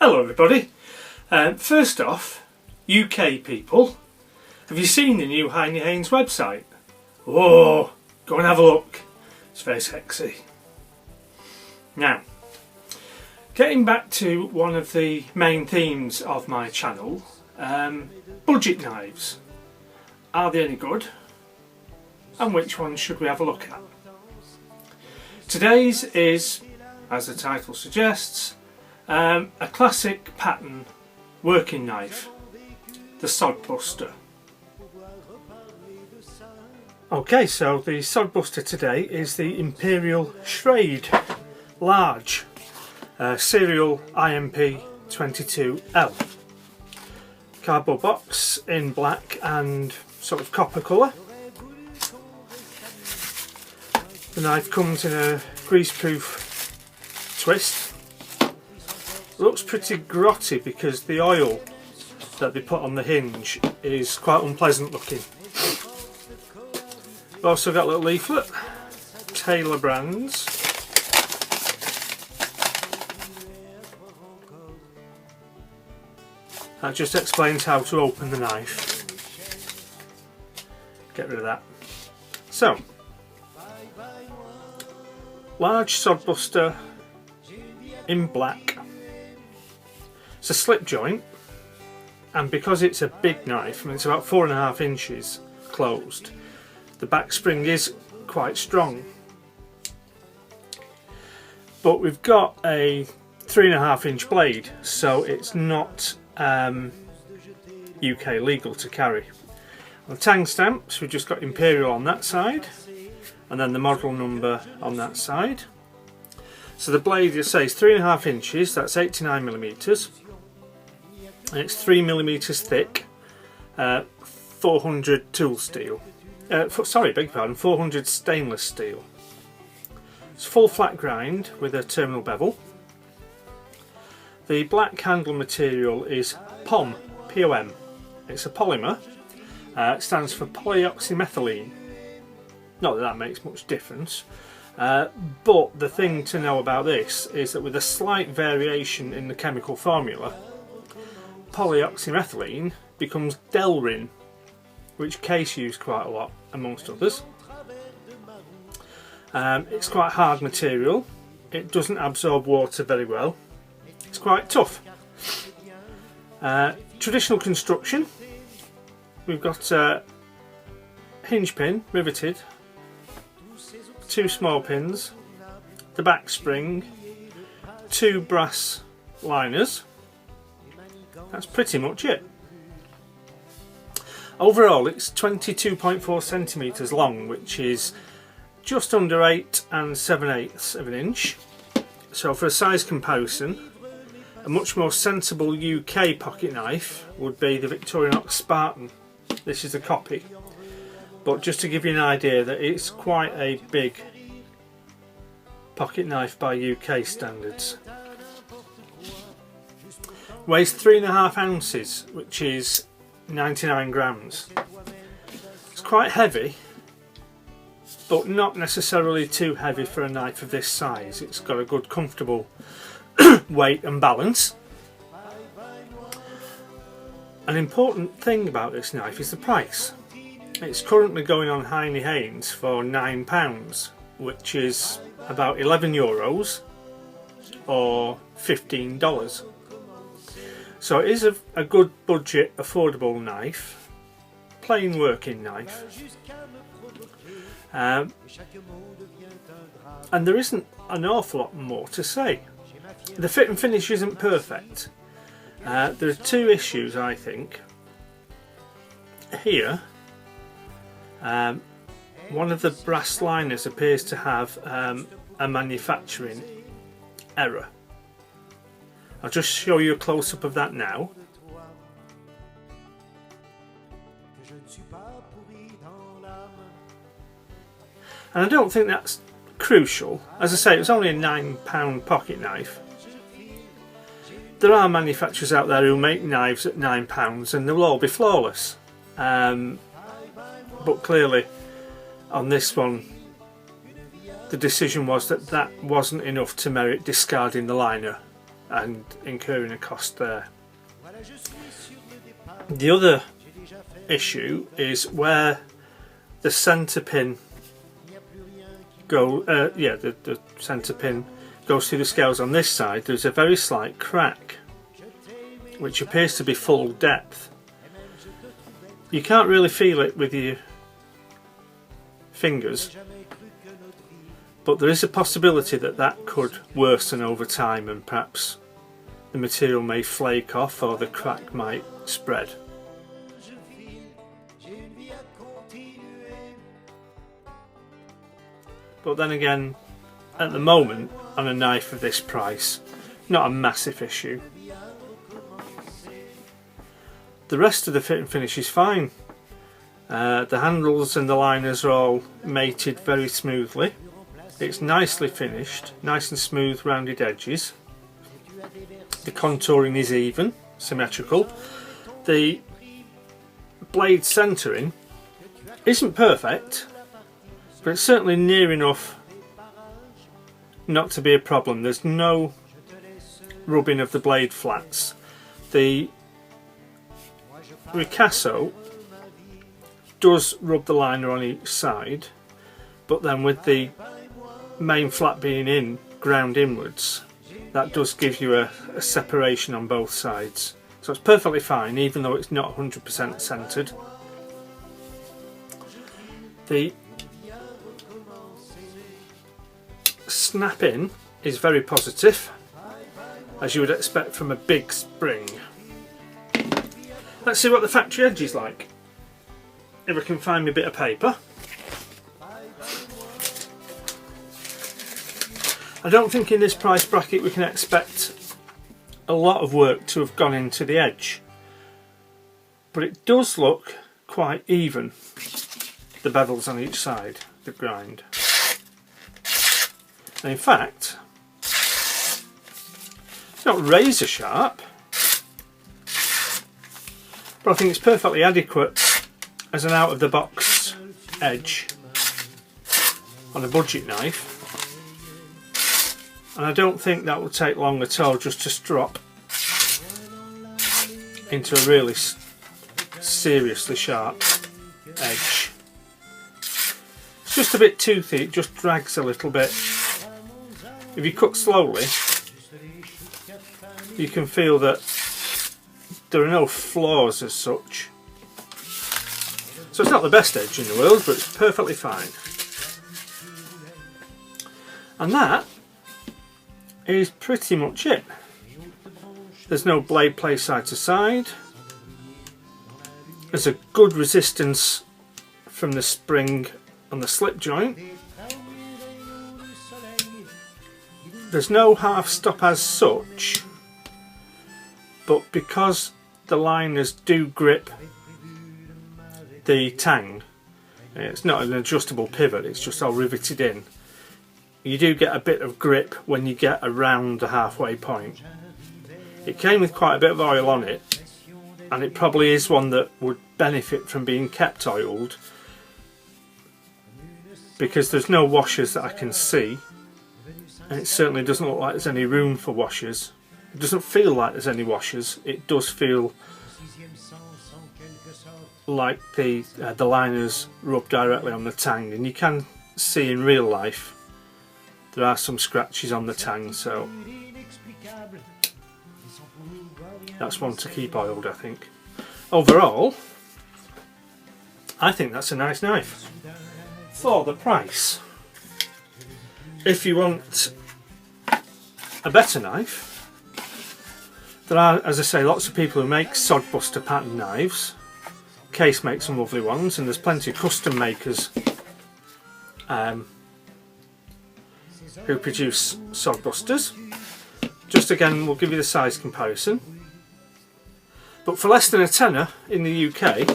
Hello everybody. First off, UK people, have you seen the new Heine Haynes website? Oh, go and have a look. It's very sexy. Now, getting back to one of the main themes of my channel, budget knives. Are they any good? And which ones should we have a look at? Today's is, as the title suggests, a classic pattern working knife, the Sodbuster. Okay, so the Sodbuster today is the Imperial Schrade Large serial IMP 22L. Cardboard box in black and sort of copper colour. The knife comes in a greaseproof twist. Looks pretty grotty because the oil that they put on the hinge is quite unpleasant looking. We've also got a little leaflet, Taylor brands. That just explains how to open the knife. Get rid of that. So, large Sodbuster in black. It's a slip joint, and because it's a big knife, I mean it's about 4.5 inches closed, the back spring is quite strong. But we've got a 3.5 inch blade, so it's not UK legal to carry. On the tang stamps, we've just got Imperial on that side, and then the model number on that side. So the blade, you say, is 3.5 inches, that's 89mm. And it's 3mm thick, 400 tool steel. Sorry, beg your pardon, 400 stainless steel. It's full flat grind with a terminal bevel. The black handle material is POM, P-O-M. It's a polymer. It stands for polyoxymethylene. Not that that makes much difference. But the thing to know about this is that with a slight variation in the chemical formula, polyoxymethylene becomes Delrin, which Case used quite a lot amongst others. It's quite hard material, it doesn't absorb water very well, it's quite tough. Traditional construction, we've got a hinge pin riveted, 2 small pins, the back spring, 2 brass liners. That's pretty much it. Overall it's 22.4 centimetres long, which is just under 8 7/8 of an inch. So for a size comparison, a much more sensible UK pocket knife would be the Victorinox Spartan. This is a copy, but just to give you an idea that it's quite a big pocket knife by UK standards. Weighs 3.5 ounces, which is 99 grams. It's quite heavy, but not necessarily too heavy for a knife of this size. It's got a good comfortable weight and balance. An important thing about this knife is the price. It's currently going on Heine Haynes for £9, which is about €11 or $15. So it is a good budget, affordable knife, plain working knife. And there isn't an awful lot more to say. The fit and finish isn't perfect. There are 2 issues, I think. Here, one of the brass liners appears to have a manufacturing error. I'll just show you a close-up of that now. And I don't think that's crucial. As I say, it was only a £9 pocket knife. There are manufacturers out there who make knives at £9 and they'll all be flawless. But clearly on this one the decision was that that wasn't enough to merit discarding the liner. and incurring a cost there. The other issue is where the centre pin the centre pin goes through the scales on this side. There's a very slight crack which appears to be full depth. You can't really feel it with your fingers, but there is a possibility that that could worsen over time and perhaps the material may flake off or the crack might spread. But then again, at the moment, on a knife of this price, not a massive issue. The rest of the fit and finish is fine. The handles and the liners are all mated very smoothly. It's nicely finished, nice and smooth rounded edges. The contouring is even, symmetrical. The blade centering isn't perfect, but it's certainly near enough not to be a problem. There's no rubbing of the blade flats. The Ricasso does rub the liner on each side, but then with the main flat being in, ground inwards, that does give you a separation on both sides. So it's perfectly fine, even though it's not 100% centered. The snap in is very positive, as you would expect from a big spring. Let's see what the factory edge is like. If I can find me a bit of paper. I don't think in this price bracket we can expect a lot of work to have gone into the edge, but it does look quite even, the bevels on each side, the grind. And in fact, it's not razor sharp, but I think it's perfectly adequate as an out-of-the-box edge on a budget knife. And I don't think that will take long at all just to strop into a really seriously sharp edge. It's just a bit toothy, it just drags a little bit. If you cut slowly, you can feel that there are no flaws as such. So it's not the best edge in the world, but it's perfectly fine. And that is pretty much it. There's no blade play side to side. There's a good resistance from the spring on the slip joint. There's no half stop as such, but because the liners do grip the tang, it's not an adjustable pivot, it's just all riveted in. You do get a bit of grip when you get around the halfway point. It came with quite a bit of oil on it, and it probably is one that would benefit from being kept oiled, because there's no washers that I can see, and it certainly doesn't look like there's any room for washers. It doesn't feel like there's any washers. It does feel like the liners rub directly on the tang, and you can see in real life there are some scratches on the tang, so that's one to keep oiled, I think. Overall, I think that's a nice knife for the price. If you want a better knife, there are, as I say, lots of people who make Sodbuster pattern knives. Case makes some lovely ones, and there's plenty of custom makers who produce Sodbusters. Just again, we'll give you the size comparison. But for less than a tenner in the UK,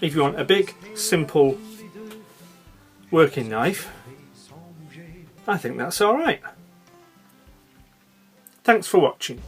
if you want a big, simple working knife, I think that's alright. Thanks for watching.